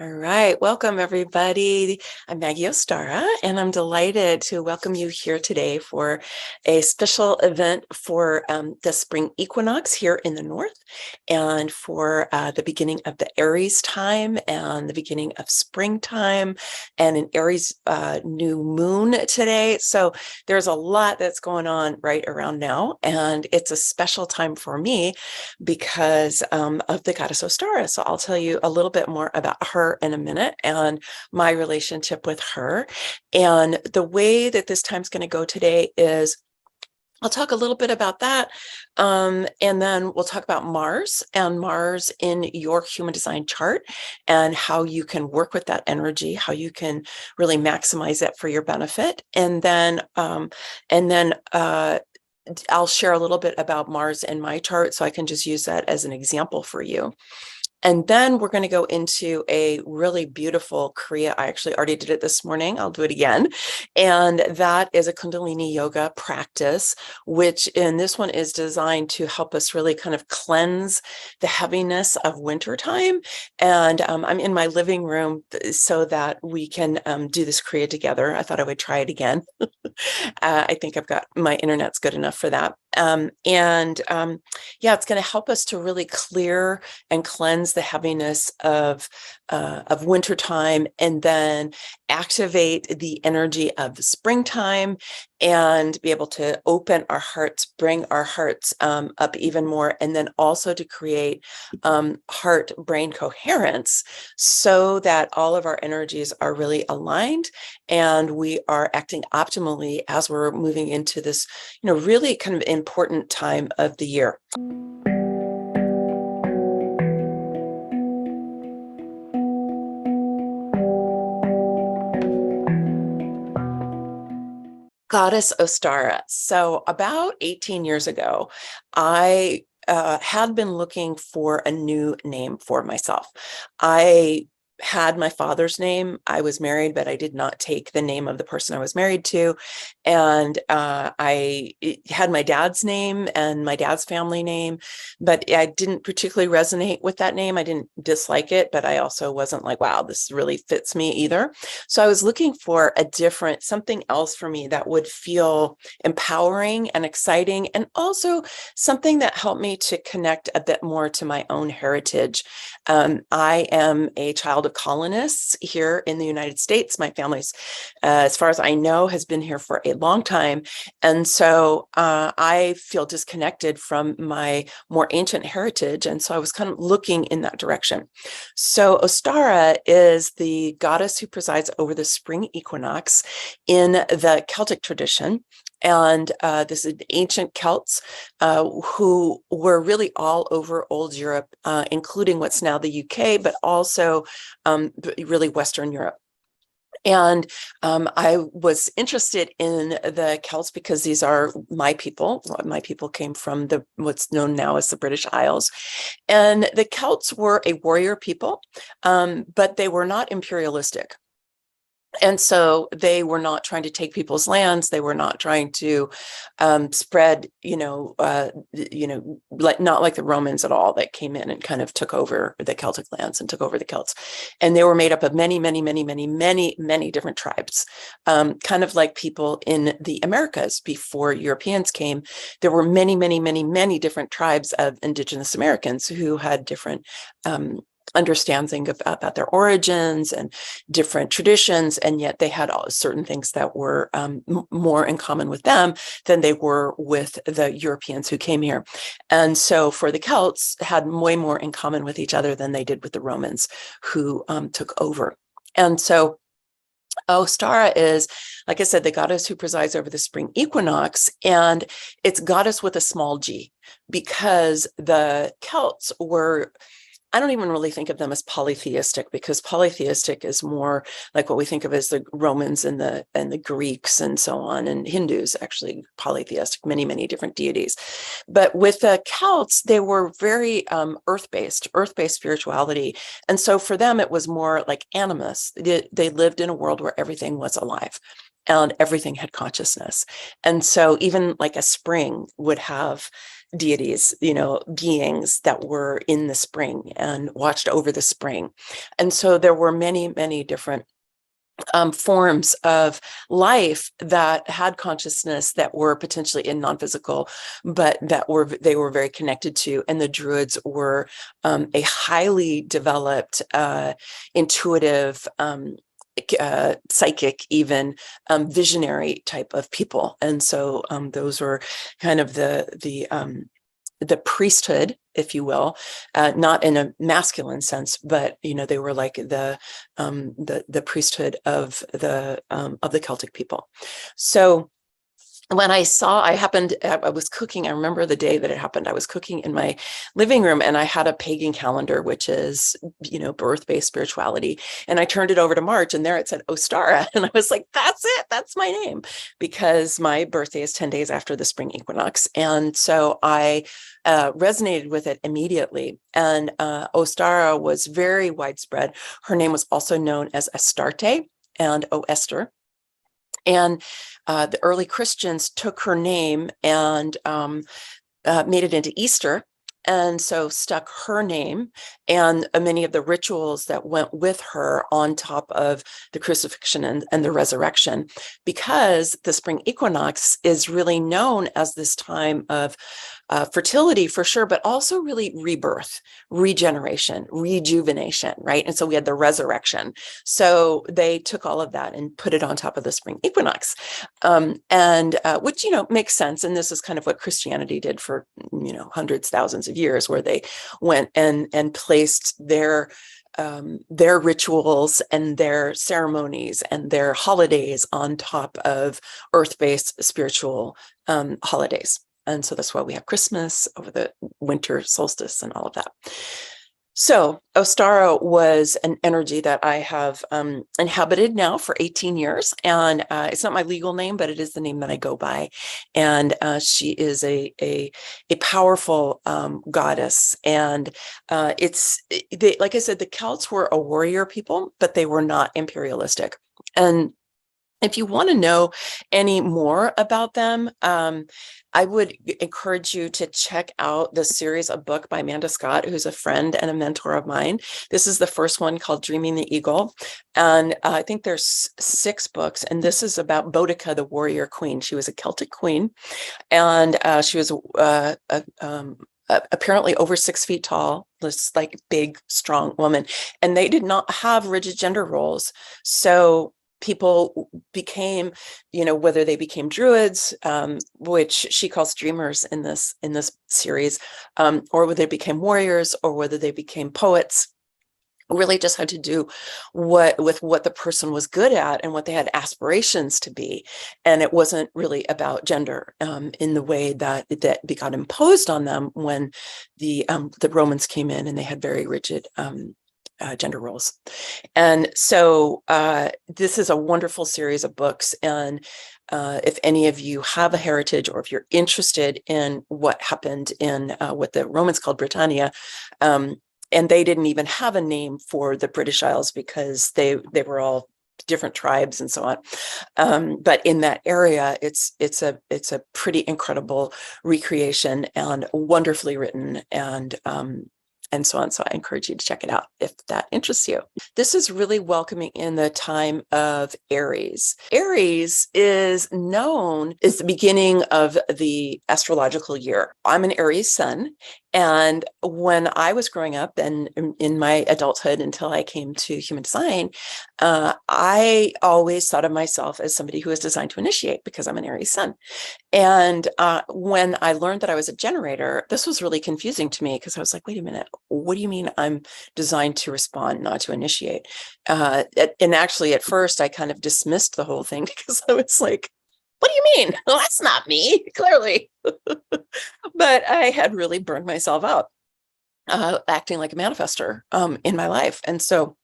All right, welcome everybody. I'm Maggie Ostara, and I'm delighted to welcome you here today for a special event for the Spring Equinox here in the north, and for the beginning of the Aries time and the beginning of springtime, and an Aries new moon today. So there's a lot that's going on right around now, and it's a special time for me because of the goddess Ostara. So I'll tell you a little bit more about her in a minute and my relationship with her. And the way that this time's going to go today is I'll talk a little bit about that. And then we'll talk about Mars and Mars in your human design chart and how you can work with that energy, how you can really maximize it for your benefit. And then I'll share a little bit about Mars in my chart so I can just use that as an example for you. And then we're going to go into a really beautiful Kriya. I actually already did it this morning. I'll do it again. And that is a Kundalini Yoga practice, which in this one is designed to help us really kind of cleanse the heaviness of wintertime. And I'm in my living room so that we can do this Kriya together. I thought I would try it again. I think I've got my internet's good enough for that. Yeah, it's going to help us to really clear and cleanse the heaviness of wintertime, and then activate the energy of the springtime, and be able to open our hearts, bring our hearts up even more, and then also to create heart-brain coherence so that all of our energies are really aligned and we are acting optimally as we're moving into this, really kind of important time of the year. Goddess Ostara. So about 18 years ago, I had been looking for a new name for myself. I had my father's name. I was married, but I did not take the name of the person I was married to. And I had my dad's name and my dad's family name, but I didn't particularly resonate with that name. I didn't dislike it, but I also wasn't like, wow, this really fits me either. So I was looking for something else for me that would feel empowering and exciting, and also something that helped me to connect a bit more to my own heritage. I am a child of colonists here in the United States. My family's, as far as I know, has been here for a long time. And so I feel disconnected from my more ancient heritage. And so I was kind of looking in that direction. So Ostara is the goddess who presides over the spring equinox in the Celtic tradition. And this is ancient Celts who were really all over old Europe, including what's now the UK, but also really Western Europe. And I was interested in the Celts because these are my people. My people came from what's known now as the British Isles. And the Celts were a warrior people, but they were not imperialistic. And so they were not trying to take people's lands. They were not trying to spread, not like the Romans at all, that came in and kind of took over the Celtic lands and took over the Celts. And they were made up of many, many, many, many, many, many different tribes, kind of like people in the Americas before Europeans came. There were many, many, many, many different tribes of Indigenous Americans who had different understanding about their origins and different traditions, and yet they had certain things that were more in common with them than they were with the Europeans who came here. And so for the Celts, had way more in common with each other than they did with the Romans who took over. And so Ostara is, like I said, the goddess who presides over the spring equinox, and it's goddess with a small g, because the Celts were, I don't even really think of them as polytheistic, because polytheistic is more like what we think of as the Romans and the Greeks and so on, and Hindus actually polytheistic, many, many different deities. But with the Celts, they were very earth-based spirituality. And so for them, it was more like animus. They lived in a world where everything was alive and everything had consciousness. And so even like a spring would have deities, beings that were in the spring and watched over the spring. And so there were many, many different forms of life that had consciousness that were potentially in non-physical, but they were very connected to. And the Druids were a highly developed, intuitive, psychic, even visionary type of people. And so those were kind of the priesthood, if you will, not in a masculine sense, but they were like the priesthood of the Celtic people. So when I was cooking, I remember the day that it happened. I was cooking in my living room and I had a pagan calendar, which is, birth-based spirituality. And I turned it over to March and there it said Ostara. And I was like, that's it. That's my name, because my birthday is 10 days after the spring equinox. And so I resonated with it immediately. And Ostara was very widespread. Her name was also known as Astarte and O Esther. And the early Christians took her name and made it into Easter. And so stuck her name and many of the rituals that went with her on top of the crucifixion and the resurrection, because the spring equinox is really known as this time of fertility for sure, but also really rebirth, regeneration, rejuvenation, right? And so we had the resurrection. So they took all of that and put it on top of the spring equinox, which, makes sense. And this is kind of what Christianity did for, hundreds, thousands of years, where they went and placed their rituals and their ceremonies and their holidays on top of earth-based spiritual holidays. And so that's why we have Christmas over the winter solstice and all of that. So Ostara was an energy that I have inhabited now for 18 years. And it's not my legal name, but it is the name that I go by. And she is a powerful goddess. And like I said, the Celts were a warrior people, but they were not imperialistic. And if you want to know any more about them, I would encourage you to check out the series, a book by Amanda Scott, who's a friend and a mentor of mine. This is the first one, called Dreaming the Eagle. And I think there's 6 books. And this is about Boudica, the warrior queen. She was a Celtic queen. And she was apparently over 6 feet tall, this like big, strong woman. And they did not have rigid gender roles. So people became, whether they became druids, which she calls dreamers in this series, or whether they became warriors, or whether they became poets, really just had to do with what the person was good at and what they had aspirations to be. And it wasn't really about gender in the way that got imposed on them when the Romans came in and they had very rigid gender roles. And so this is a wonderful series of books. And if any of you have a heritage, or if you're interested in what happened in what the Romans called Britannia, and they didn't even have a name for the British Isles because they were all different tribes and so on. But in that area, it's a pretty incredible recreation and wonderfully written, and so on. So I encourage you to check it out if that interests you. This is really welcoming in the time of Aries. Aries is known as the beginning of the astrological year. I'm an Aries Sun. And when I was growing up and in my adulthood until I came to human design, I always thought of myself as somebody who is designed to initiate, because I'm an Aries Sun. And when I learned that I was a generator, this was really confusing to me, because I was like, wait a minute, what do you mean I'm designed to respond, not to initiate? And actually, at first, I kind of dismissed the whole thing, because I was like, what do you mean? Well, that's not me, clearly. But I had really burned myself out acting like a manifester in my life. And so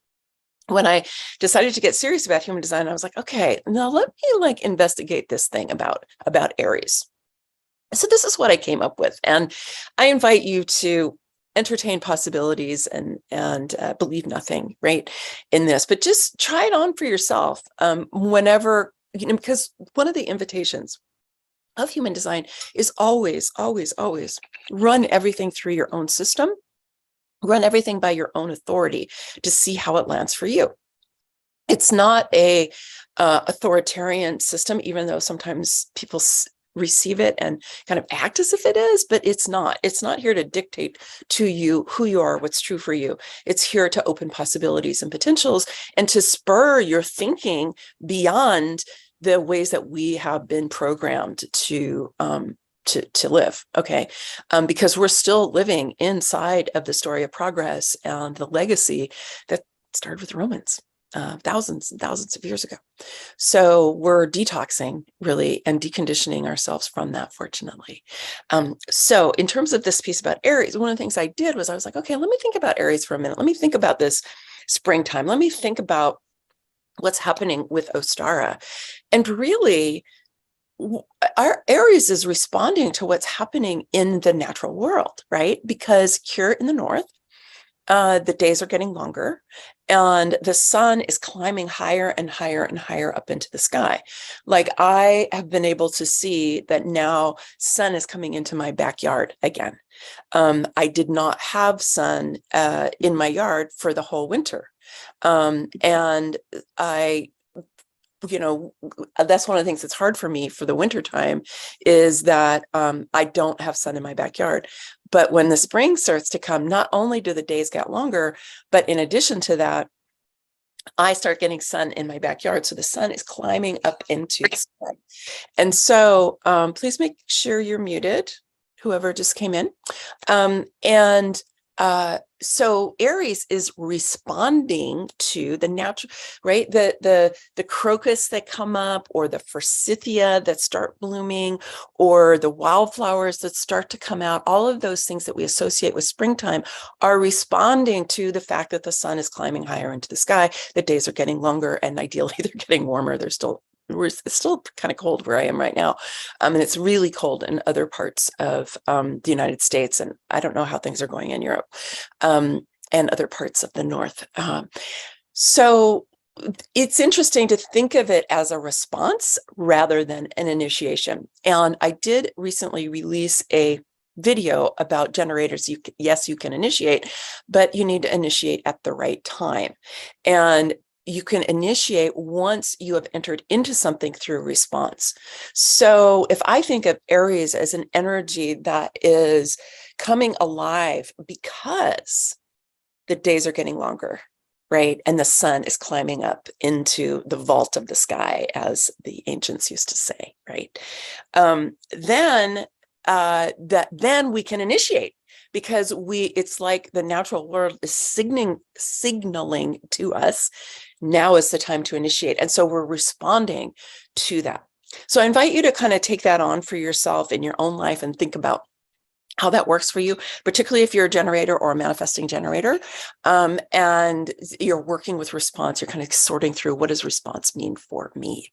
when I decided to get serious about human design, I was like, okay, now let me investigate this thing about Aries. So this is what I came up with. And I invite you to entertain possibilities and believe nothing, right, in this, but just try it on for yourself whenever, because one of the invitations of human design is always, always, always run everything through your own system, run everything by your own authority to see how it lands for you. It's not a authoritarian system, even though sometimes people receive it and kind of act as if it is, but it's not. It's not here to dictate to you who you are, what's true for you. It's here to open possibilities and potentials and to spur your thinking beyond the ways that we have been programmed to live. Okay. Because we're still living inside of the story of progress and the legacy that started with Romans thousands and thousands of years ago. So we're detoxing really and deconditioning ourselves from that, fortunately. So in terms of this piece about Aries, one of the things I did was I was like, okay, let me think about Aries for a minute. Let me think about this springtime. Let me think about what's happening with Ostara. And really, our Aries is responding to what's happening in the natural world, right? Because here in the north, the days are getting longer and the sun is climbing higher and higher and higher up into the sky. Like I have been able to see that now sun is coming into my backyard again. I did not have sun in my yard for the whole winter. And I, that's one of the things that's hard for me for the winter time is that I don't have sun in my backyard. But when the spring starts to come, not only do the days get longer, but in addition to that, I start getting sun in my backyard. So the sun is climbing up into the sky. And so please make sure you're muted, whoever just came in. So Aries is responding to the natural, right? The crocus that come up, or the forsythia that start blooming, or the wildflowers that start to come out. All of those things that we associate with springtime are responding to the fact that the sun is climbing higher into the sky. The days are getting longer, and ideally they're getting warmer. It's still kind of cold where I am right now. And it's really cold in other parts of the United States. And I don't know how things are going in Europe and other parts of the North. So it's interesting to think of it as a response rather than an initiation. And I did recently release a video about generators. Yes, you can initiate, but you need to initiate at the right time. And you can initiate once you have entered into something through response. So if I think of Aries as an energy that is coming alive because the days are getting longer, right? And the sun is climbing up into the vault of the sky, as the ancients used to say, right? Then we can initiate, because it's like the natural world is signaling to us, now is the time to initiate. And so we're responding to that. So I invite you to kind of take that on for yourself in your own life and think about how that works for you, particularly if you're a generator or a manifesting generator, and you're working with response. You're kind of sorting through, what does response mean for me?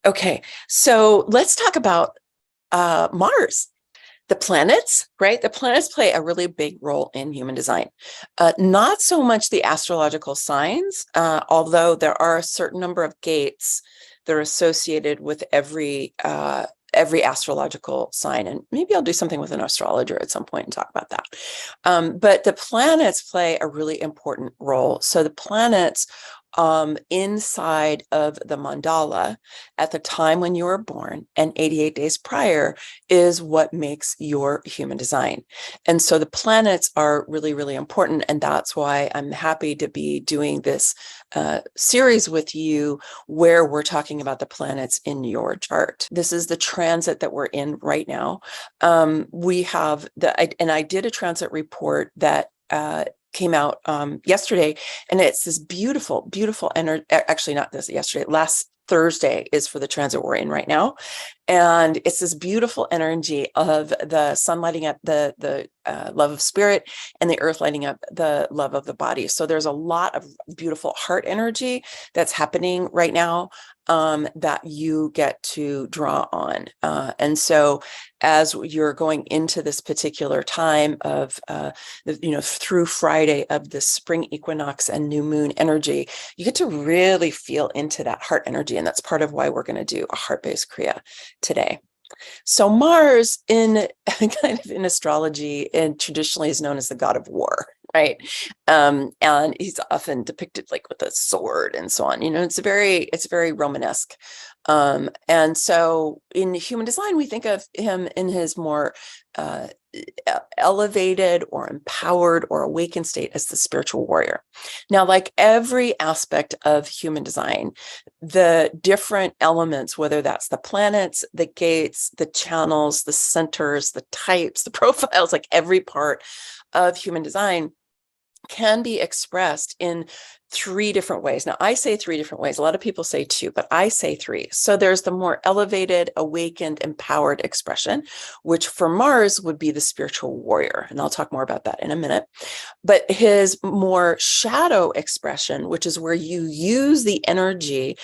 Okay, so let's talk about Mars. The planets, right? The planets play a really big role in human design. Not so much the astrological signs, although there are a certain number of gates that are associated with every astrological sign. And maybe I'll do something with an astrologer at some point and talk about that. But the planets play a really important role. So the planets inside of the mandala at the time when you were born and 88 days prior is what makes your human design. And so the planets are really, really important. And that's why I'm happy to be doing this series with you where we're talking about the planets in your chart. This is the transit that we're in right now. We have I did a transit report that came out yesterday, and it's this beautiful, beautiful energy. Actually, not this yesterday. Last Thursday is for the transit we're in right now, and it's this beautiful energy of the sun lighting up the love of spirit, and the earth lighting up the love of the body. So there's a lot of beautiful heart energy that's happening right now that you get to draw on. And so as you're going into this particular time of, through Friday of the spring equinox and new moon energy, you get to really feel into that heart energy. And that's part of why we're going to do a heart-based Kriya today. So Mars in kind of in astrology and traditionally is known as the god of war, right? And he's often depicted like with a sword and so on. It's very Romanesque. And so in human design, we think of him in his more elevated or empowered or awakened state as the spiritual warrior. Now, like every aspect of human design, the different elements, whether that's the planets, the gates, the channels, the centers, the types, the profiles, like every part of human design can be expressed in 3 different ways. Now, I say 3 different ways. A lot of people say 2, but I say 3. So there's the more elevated, awakened, empowered expression, which for Mars would be the spiritual warrior. And I'll talk more about that in a minute. But his more shadow expression, which is where you use the energy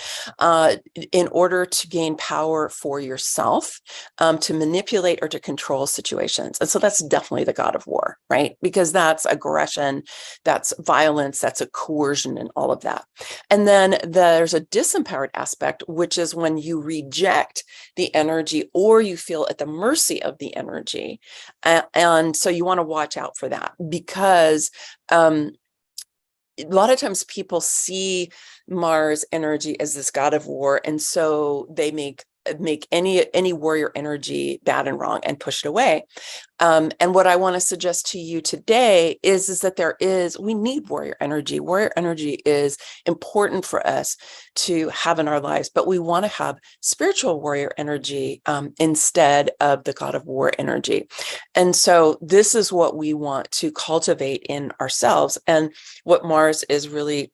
in order to gain power for yourself, to manipulate or to control situations. And so that's definitely the god of war, right? Because that's aggression, that's violence, that's a coercion and all of that. And then there's a disempowered aspect, which is when you reject the energy or you feel at the mercy of the energy. And so you want to watch out for that, because a lot of times people see Mars energy as this god of war, and so they make any warrior energy bad and wrong and push it away. And what I want to suggest to you today is that we need warrior energy. Warrior energy is important for us to have in our lives, but we want to have spiritual warrior energy instead of the god of war energy. And so this is what we want to cultivate in ourselves, and what Mars is really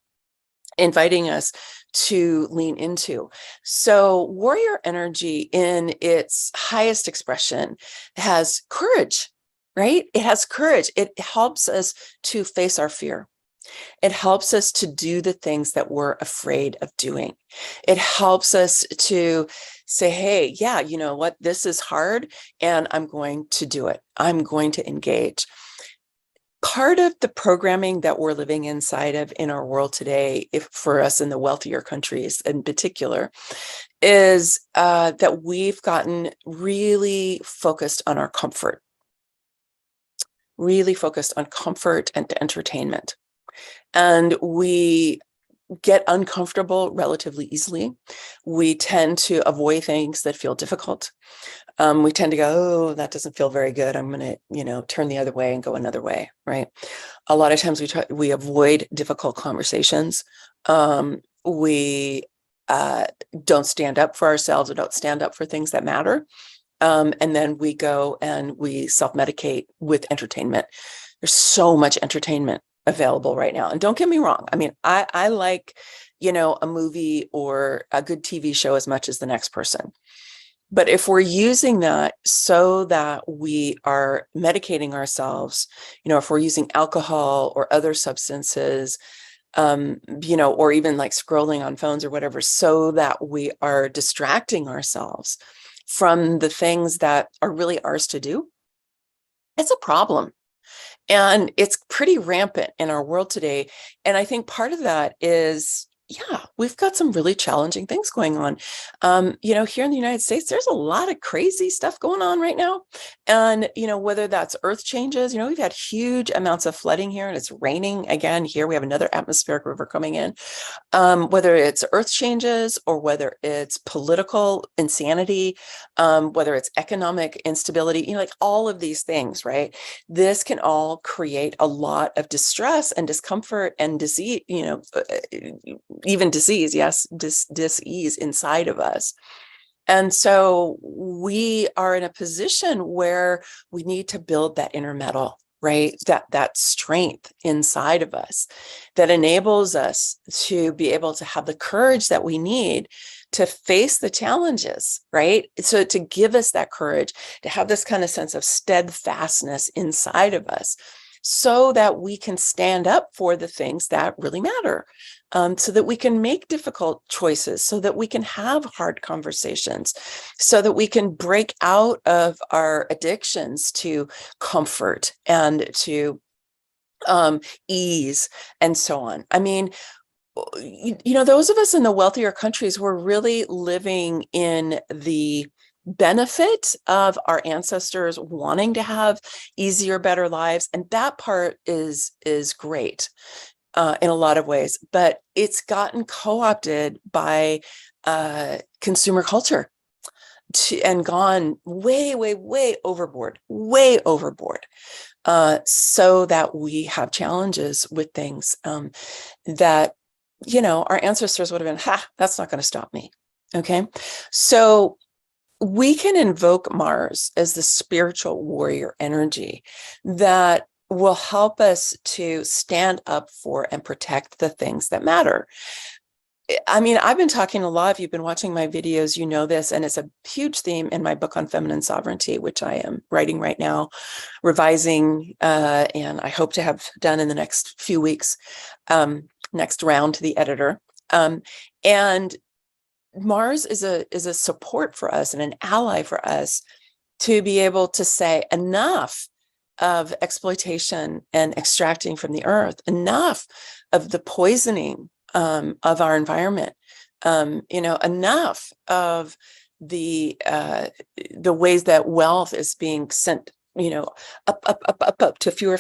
inviting us to lean into. So warrior energy in its highest expression has courage, right? It has courage. It helps us to face our fear. It helps us to do the things that we're afraid of doing. It helps us to say, hey, yeah, you know what? This is hard and I'm going to do it. I'm going to engage. Part of the programming that we're living inside of in our world today, if for us in the wealthier countries in particular, is that we've gotten really focused on our comfort, really focused on comfort and entertainment. And we get uncomfortable relatively easily. We tend to avoid things that feel difficult. We tend to go, oh, that doesn't feel very good. I'm going to, turn the other way and go another way, right? A lot of times we avoid difficult conversations. We don't stand up for ourselves or don't stand up for things that matter. And then we go and we self-medicate with entertainment. There's so much entertainment available right now. And don't get me wrong. I mean, I like, a movie or a good TV show as much as the next person. But if we're using that so that we are medicating ourselves, if we're using alcohol or other substances, or even like scrolling on phones or whatever, so that we are distracting ourselves from the things that are really ours to do, it's a problem. And it's pretty rampant in our world today. And I think part of that is, we've got some really challenging things going on. Here in the United States, there's a lot of crazy stuff going on right now. And, whether that's earth changes, we've had huge amounts of flooding here and it's raining again here. We have another atmospheric river coming in. Whether it's earth changes or whether it's political insanity, whether it's economic instability, like all of these things, right? This can all create a lot of distress and discomfort and disease, even disease, yes, dis-ease inside of us. And so we are in a position where we need to build that inner metal, right? That strength inside of us that enables us to be able to have the courage that we need to face the challenges, right? So to give us that courage, to have this kind of sense of steadfastness inside of us, so that we can stand up for the things that really matter, so that we can make difficult choices, so that we can have hard conversations, so that we can break out of our addictions to comfort and to ease and so on. I mean, those of us in the wealthier countries were really living in the benefit of our ancestors wanting to have easier, better lives. And that part is great in a lot of ways, but it's gotten co-opted by consumer culture and gone way, way, way overboard, so that we have challenges with things that, our ancestors would have been, that's not going to stop me. Okay. So we can invoke Mars as the spiritual warrior energy that will help us to stand up for and protect the things that matter. I mean, I've been talking a lot. If you've been watching my videos, you know this, and it's a huge theme in my book on feminine sovereignty, which I am writing right now, revising, and I hope to have done in the next few weeks, next round to the editor. And Mars is a support for us and an ally for us to be able to say enough of exploitation and extracting from the earth, enough of the poisoning of our environment, enough of the ways that wealth is being sent, up to fewer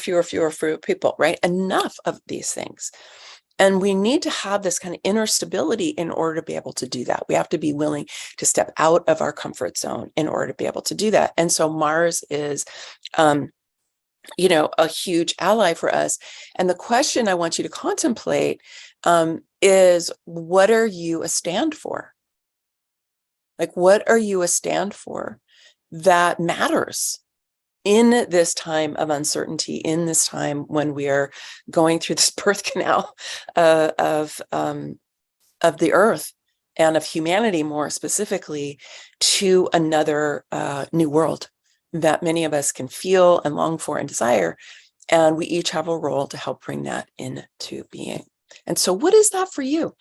people, right? Enough of these things. And we need to have this kind of inner stability in order to be able to do that. We have to be willing to step out of our comfort zone in order to be able to do that. And so Mars is, a huge ally for us. And the question I want you to contemplate is, what are you a stand for? Like, what are you a stand for that matters in this time of uncertainty, in this time when we are going through this birth canal of the earth and of humanity, more specifically, to another new world that many of us can feel and long for and desire. And we each have a role to help bring that into being. And so what is that for you?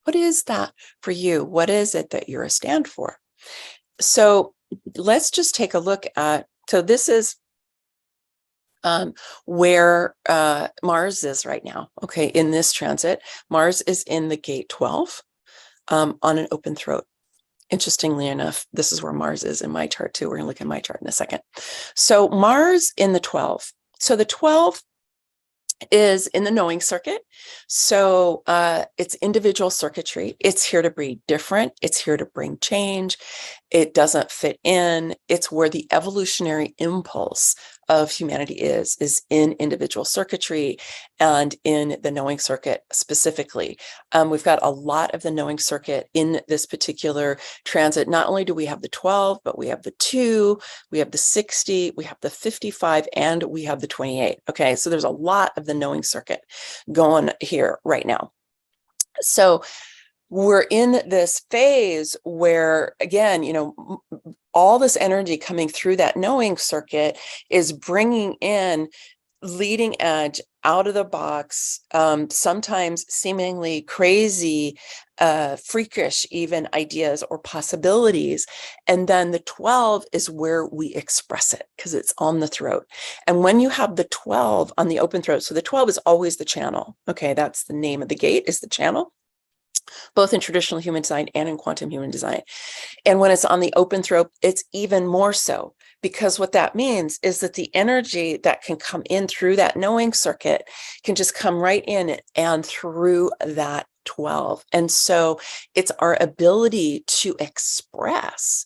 What is that for you? What is it that you're a stand for? So let's just take a look at, so this is where Mars is right now. Okay, in this transit, Mars is in the gate 12 on an open throat. Interestingly enough, this is where Mars is in my chart too. We're going to look at my chart in a second. So Mars in the 12. So the 12 is in the knowing circuit. So it's individual circuitry. It's here to be different. It's here to bring change. It doesn't fit in. It's where the evolutionary impulse of humanity is in individual circuitry and in the knowing circuit specifically. We've got a lot of the knowing circuit in this particular transit. Not only do we have the 12, but we have the 2, we have the 60, we have the 55, and we have the 28. Okay, so there's a lot of the knowing circuit going here right now. So we're in this phase where, again, all this energy coming through that knowing circuit is bringing in leading edge, out of the box, sometimes seemingly crazy, freakish even ideas or possibilities. And then the 12 is where we express it because it's on the throat. And when you have the 12 on the open throat, so the 12 is always the channel. Okay, that's the name of the gate, is the channel, both in traditional human design and in quantum human design. And when it's on the open throat, it's even more so, because what that means is that the energy that can come in through that knowing circuit can just come right in and through that 12. And so it's our ability to express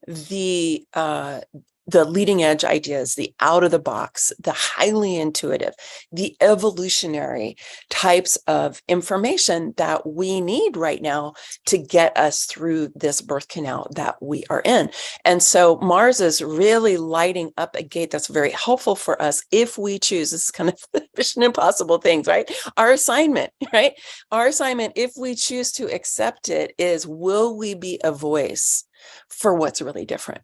the leading edge ideas, the out of the box, the highly intuitive, the evolutionary types of information that we need right now to get us through this birth canal that we are in. And so Mars is really lighting up a gate that's very helpful for us if we choose. This is kind of Mission Impossible things, right? Our assignment, right? Our assignment, if we choose to accept it, is, will we be a voice for what's really different?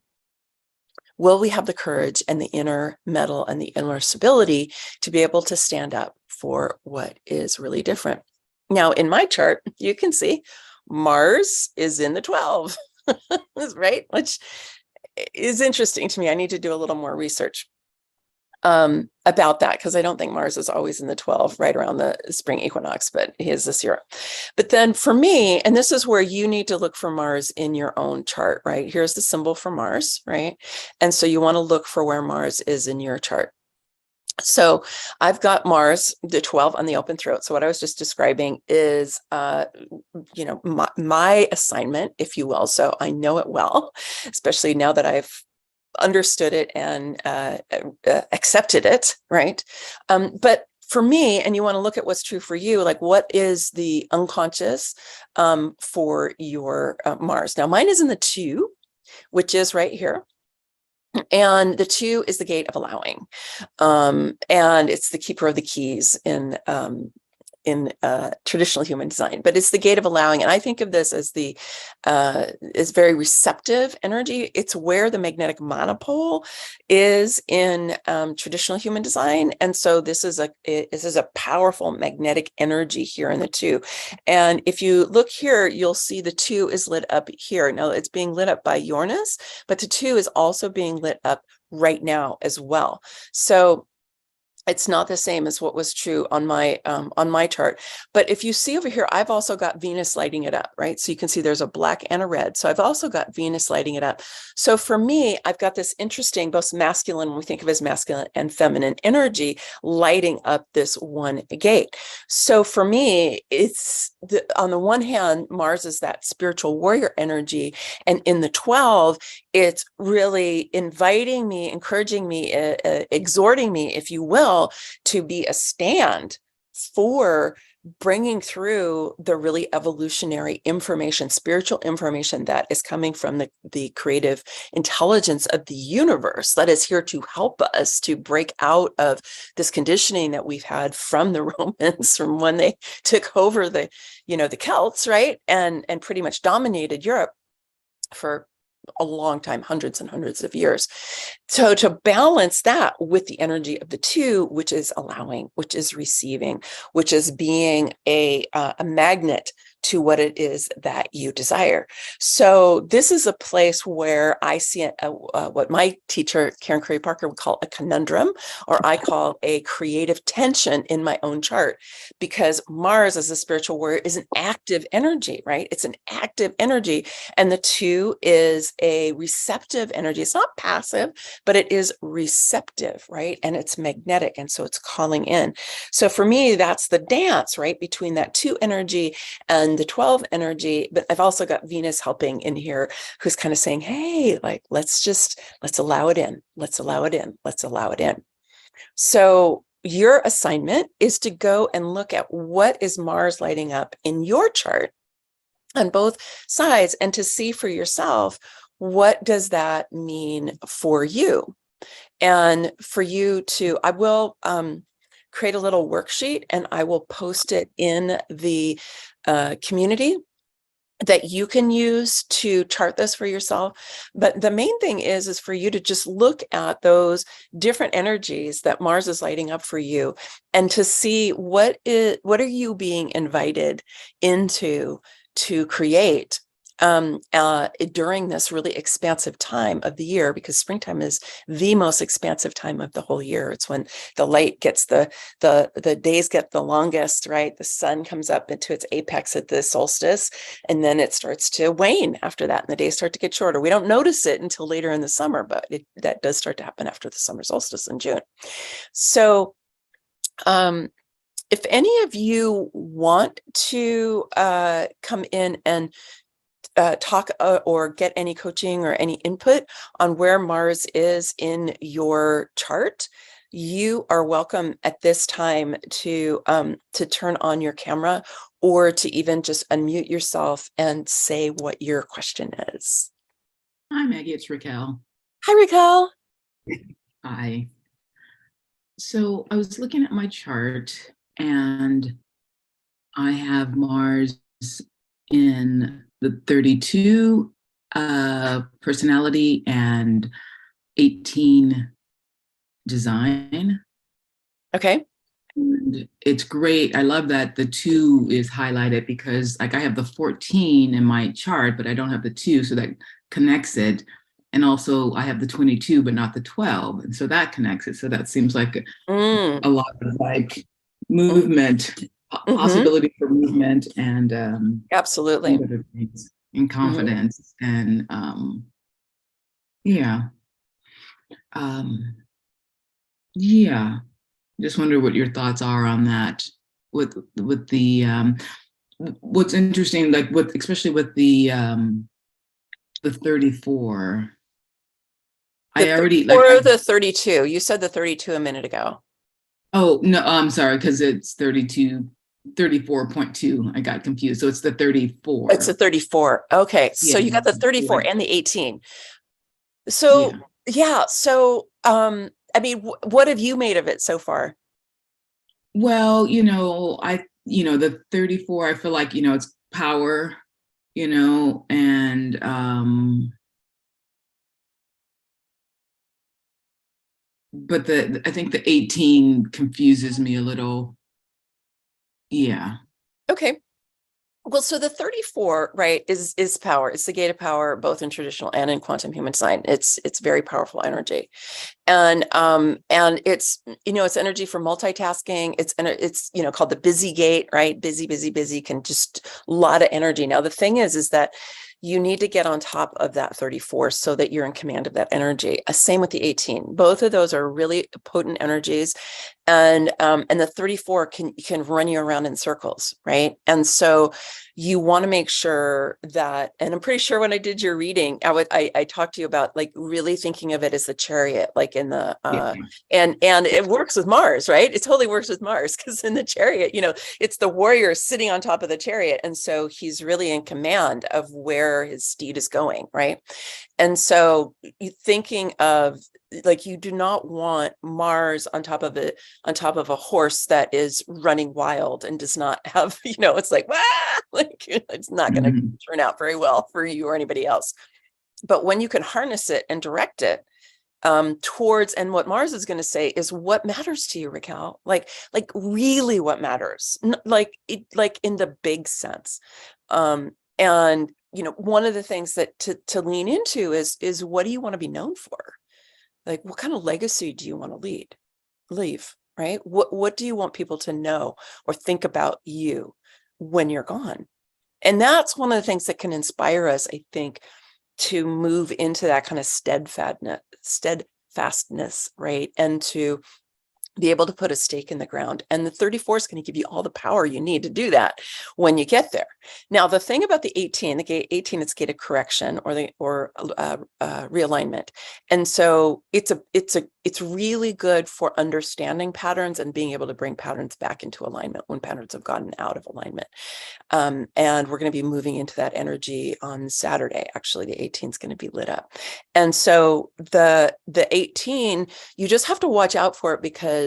Will we have the courage and the inner metal and the inner stability to be able to stand up for what is really different? Now, in my chart, you can see Mars is in the 12, right? Which is interesting to me. I need to do a little more research. about that, because I don't think Mars is always in the 12 right around the spring equinox, but he is this year. But then for me, and this is where you need to look for Mars in your own chart, right? Here's the symbol for Mars, right? And so you want to look for where Mars is in your chart. So I've got Mars, the 12 on the open throat. So what I was just describing is, my assignment, if you will. So I know it well, especially now that I've understood it and accepted it, right? But for me, and you want to look at what's true for you, like what is the unconscious for your Mars? Now, mine is in the 2, which is right here. And the 2 is the gate of allowing. And it's the keeper of the keys in traditional human design, but it's the gate of allowing. And I think of this as is very receptive energy. It's where the magnetic monopole is in traditional human design. And so this is a powerful magnetic energy here in the 2. And if you look here, you'll see the 2 is lit up here. Now it's being lit up by Uranus, but the 2 is also being lit up right now as well. So it's not the same as what was true on my chart. But if you see over here, I've also got Venus lighting it up, right? So you can see there's a black and a red. So I've also got Venus lighting it up. So for me, I've got this interesting, both masculine, when we think of as masculine and feminine energy, lighting up this one gate. So for me, it's on the one hand, Mars is that spiritual warrior energy. And in the 12, it's really inviting me, encouraging me, exhorting me, if you will, to be a stand for bringing through the really evolutionary information, spiritual information that is coming from the creative intelligence of the universe that is here to help us to break out of this conditioning that we've had from the Romans, from when they took over the Celts, right? And pretty much dominated Europe for a long time, hundreds and hundreds of years. So to balance that with the energy of the 2, which is allowing, which is receiving, which is being a magnet to what it is that you desire. So this is a place where I see what my teacher, Karen Curry Parker, would call a conundrum, or I call a creative tension in my own chart, because Mars as a spiritual warrior is an active energy, right? It's an active energy. And the 2 is a receptive energy. It's not passive, but it is receptive, right? And it's magnetic. And so it's calling in. So for me, that's the dance, right? Between that 2 energy and the 12 energy. But I've also got Venus helping in here, who's kind of saying, hey, like, let's allow it in. Let's allow it in. Let's allow it in. So your assignment is to go and look at what is Mars lighting up in your chart on both sides, and to see for yourself, what does that mean for you? And for you to, I will create a little worksheet and I will post it in the community that you can use to chart this for yourself. But the main thing is for you to just look at those different energies that Mars is lighting up for you, and to see what are you being invited into to create during this really expansive time of the year, because springtime is the most expansive time of the whole year. It's when the light gets the days get the longest, right? The sun comes up into its apex at the solstice, and then it starts to wane after that, and the days start to get shorter. We don't notice it until later in the summer, but that does start to happen after the summer solstice in June. So if any of you want to come in and talk or get any coaching or any input on where Mars is in your chart, you are welcome at this time to turn on your camera, or to even just unmute yourself and say what your question is. Hi, Maggie, it's Raquel. Hi, Raquel. Hi. So I was looking at my chart, and I have Mars in the 32 personality and 18 design. Okay. And it's great. I love that the 2 is highlighted, because like I have the 14 in my chart, but I don't have the 2, so that connects it. And also I have the 22, but not the 12. And so that connects it. So that seems like a lot of like movement, possibility for movement and Absolutely. other things, and confidence. And yeah. Yeah. Just wonder what your thoughts are on that with the what's interesting, like with especially with the 34. The I already 34 or the 32? You said the 32 a minute ago. oh no, I'm sorry, because it's 32, 34.2. I got confused. So it's the 34. It's a 34. Okay. So Yeah. you got the 34 and the 18. So yeah. So I mean, what have you made of it so far? Well, the 34, I feel like, it's power, and but I think the 18 confuses me a little. Yeah. Okay. Well, so the 34, right, is power. It's the gate of power, both in traditional and in quantum human design. It's very powerful energy. And it's, it's energy for multitasking. It's called the busy gate, right? Busy, busy, busy, can just a lot of energy. Now, the thing is that you need to get on top of that 34 so that you're in command of that energy. Same with the 18. Both of those are really potent energies. And the 34 can run you around in circles, right? And so you want to make sure that, and I'm pretty sure when I did your reading, I talked to you about like really thinking of it as the chariot, like in the and it works with Mars, right? It totally works with Mars, because in the chariot, it's the warrior sitting on top of the chariot, and so he's really in command of where his steed is going, right? And so thinking of, like, you do not want Mars on top of a horse that is running wild and does not have, it's like, like it's not going to turn out very well for you or anybody else. But when you can harness it and direct it towards, and what Mars is going to say is what matters to you, Raquel, like really what matters, like in the big sense. And one of the things that to lean into is what do you want to be known for? Like, what kind of legacy do you want to leave, right? What do you want people to know or think about you when you're gone? And that's one of the things that can inspire us, I think, to move into that kind of steadfastness, right? And to be able to put a stake in the ground. And the 34 is going to give you all the power you need to do that when you get there. Now, the thing about the gate 18, it's gated correction or realignment. And so it's really good for understanding patterns and being able to bring patterns back into alignment when patterns have gotten out of alignment. And we're going to be moving into that energy on Saturday. Actually, the 18 is going to be lit up. And so the 18, you just have to watch out for it, because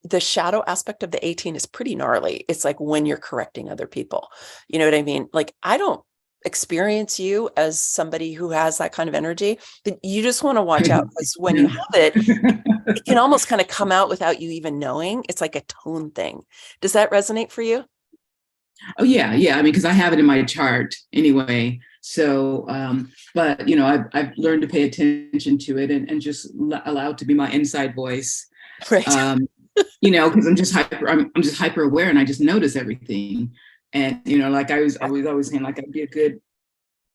the shadow aspect of the 18 is pretty gnarly. It's like when you're correcting other people. You know what I mean? Like, I don't experience you as somebody who has that kind of energy, but you just want to watch out, because when you have it, it can almost kind of come out without you even knowing. It's like a tone thing. Does that resonate for you? Oh yeah. I mean, because I have it in my chart anyway. So, but I've learned to pay attention to it and just allow it to be my inside voice. Right. Because I'm just hyper aware, and I just notice everything. And like I was always saying, like, I'd be a good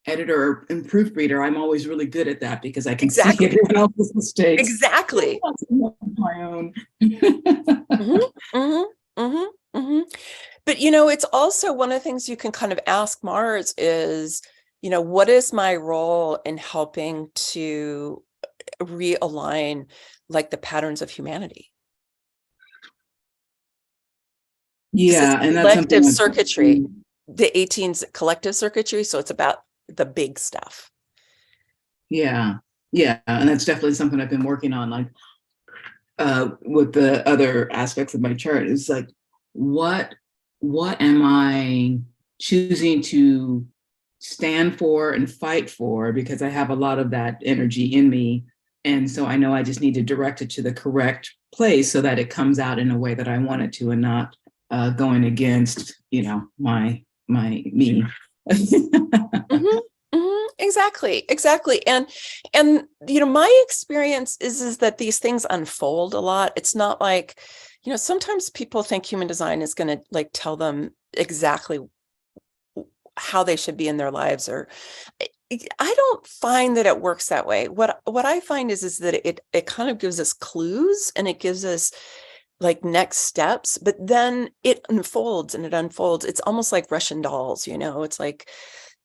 editor and proofreader. I'm always really good at that because I can see everyone else's mistakes. Exactly. My own. But it's also one of the things you can kind of ask Mars is, what is my role in helping to realign like the patterns of humanity? Yeah, and that's collective circuitry. The 18's collective circuitry, so it's about the big stuff. Yeah, and that's definitely something I've been working on, like with the other aspects of my chart. Is like, what am I choosing to stand for and fight for, because I have a lot of that energy in me, and so I know I just need to direct it to the correct place so that it comes out in a way that I want it to, and not going against my me. Exactly, exactly. And my experience is that these things unfold a lot. It's not like, sometimes people think human design is going to like tell them exactly how they should be in their lives, or I don't find that it works that way. What I find is that it kind of gives us clues, and it gives us like next steps, but then it unfolds and it unfolds. It's almost like Russian dolls, it's like,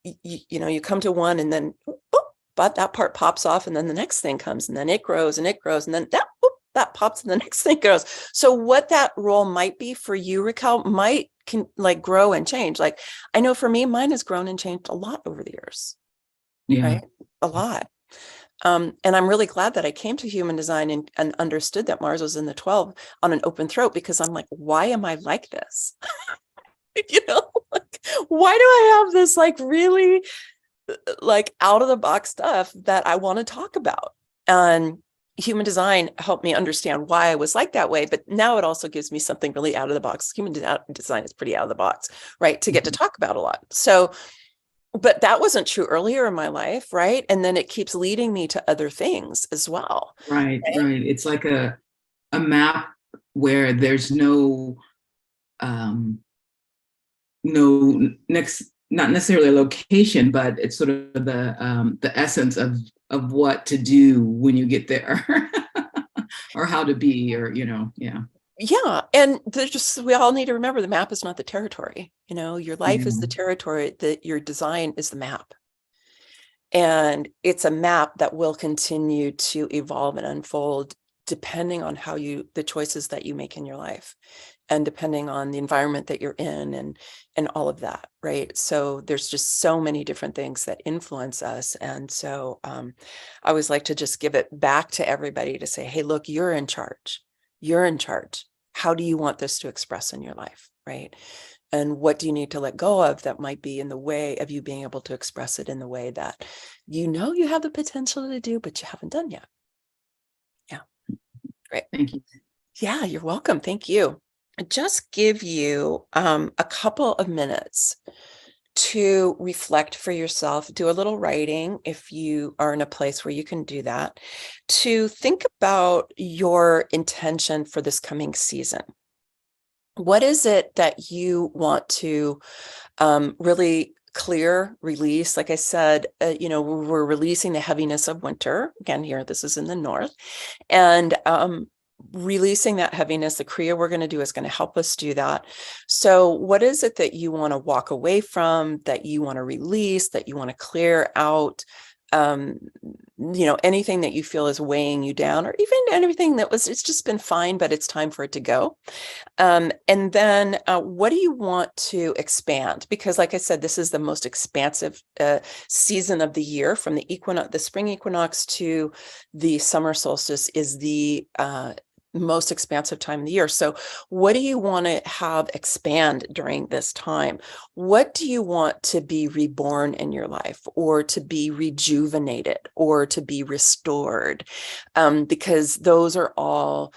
you come to one, and then boop, but that part pops off, and then the next thing comes, and then it grows and it grows, and then that boop, that pops, and the next thing goes. So what that role might be for you, Raquel, can like grow and change. Like, I know for me, mine has grown and changed a lot over the years. Yeah. Right. A lot. And I'm really glad that I came to human design and understood that Mars was in the 12 on an open throat, because I'm like, why am I like this? Like, why do I have this like really like out of the box stuff that I want to talk about? And human design helped me understand why I was like that way. But now it also gives me something really out of the box. Human design is pretty out of the box, right? To get to talk about a lot. So, but that wasn't true earlier in my life, right? And then it keeps leading me to other things as well. Right. It's like a map where there's no not necessarily a location, but it's sort of the essence of what to do when you get there, or how to be, or yeah. Yeah. And we all need to remember, the map is not the territory. Your life is the territory, that your design is the map. And it's a map that will continue to evolve and unfold depending on the choices that you make in your life, and depending on the environment that you're in, and all of that. Right. So there's just so many different things that influence us. And so I always like to just give it back to everybody to say, hey, look, you're in charge. You're in charge. How do you want this to express in your life? Right. And what do you need to let go of that might be in the way of you being able to express it in the way that you have the potential to do, but you haven't done yet? Yeah. Great. Thank you. Yeah, you're welcome. Thank you. I just give you a couple of minutes to reflect for yourself, do a little writing if you are in a place where you can do that, to think about your intention for this coming season. What is it that you want to really clear, release? Like I said, we're releasing the heaviness of winter. Again, here, this is in the north. And releasing that heaviness, the Kriya we're going to do is going to help us do that. So what is it that you want to walk away from, that you want to release, that you want to clear out? Anything that you feel is weighing you down, or even anything it's just been fine, but it's time for it to go. And then what do you want to expand? Because like I said, this is the most expansive season of the year. From the spring equinox to the summer solstice is the most expansive time of the year. So what do you want to have expand during this time? What do you want to be reborn in your life, or to be rejuvenated, or to be restored? Because those are all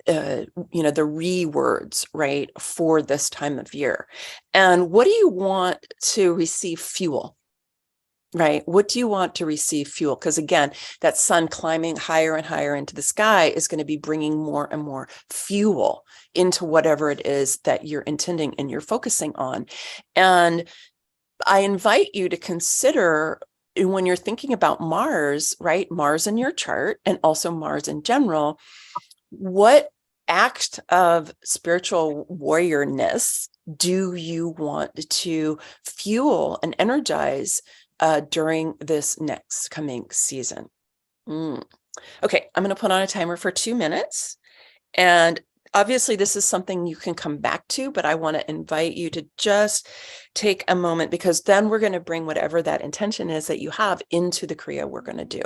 the words, right, for this time of year. And what do you want to receive fuel? Right? What do you want to receive fuel? Because again, that sun climbing higher and higher into the sky is going to be bringing more and more fuel into whatever it is that you're intending and you're focusing on. And I invite you to consider, when you're thinking about Mars, right? Mars in your chart, and also Mars in general, what act of spiritual warriorness do you want to fuel and energize during this next coming season? Okay, I'm going to put on a timer for 2 minutes. And obviously, this is something you can come back to, but I want to invite you to just take a moment, because then we're going to bring whatever that intention is that you have into the Kriya we're going to do.